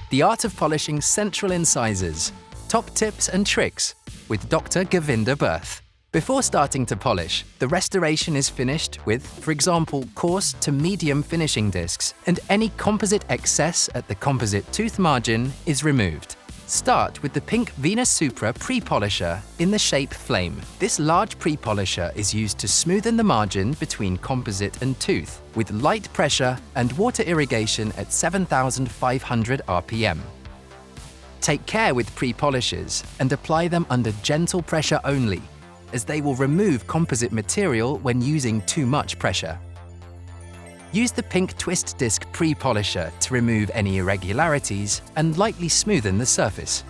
The art of polishing central incisors. Top tips and tricks with Dr Gurvinder Bhirth. Before starting to polish, the restoration is finished with, for example, coarse to medium finishing discs, and any composite excess at the composite tooth margin is removed. Start with the pink Venus Supra pre-polisher in the shape flame. This large pre-polisher is used to smoothen the margin between composite and tooth, with light pressure and water irrigation at 7,500 RPM. Take care with pre-polishes and apply them under gentle pressure only, as they will remove composite material when using too much pressure. Use the pink twist disc pre-polisher to remove any irregularities and lightly smoothen the surface.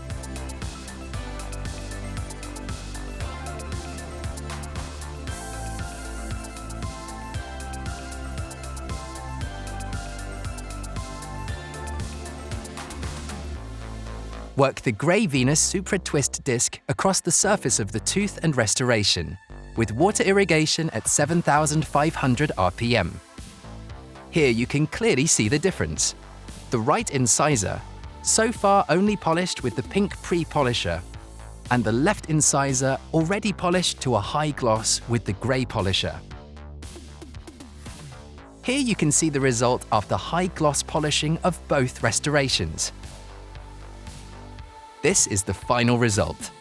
Work the grey Venus Supra twist disc across the surface of the tooth and restoration, with water irrigation at 7,500 RPM. Here you can clearly see the difference. The right incisor, so far only polished with the pink pre-polisher, and the left incisor already polished to a high gloss with the grey polisher. Here you can see the result after high gloss polishing of both restorations. This is the final result.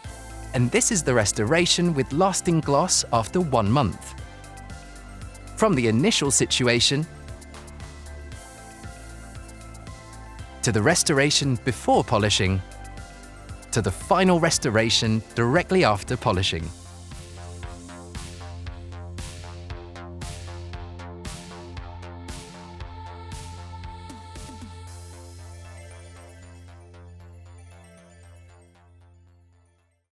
And this is the restoration with lasting gloss after 1 month. From the initial situation to the restoration before polishing, to the final restoration directly after polishing.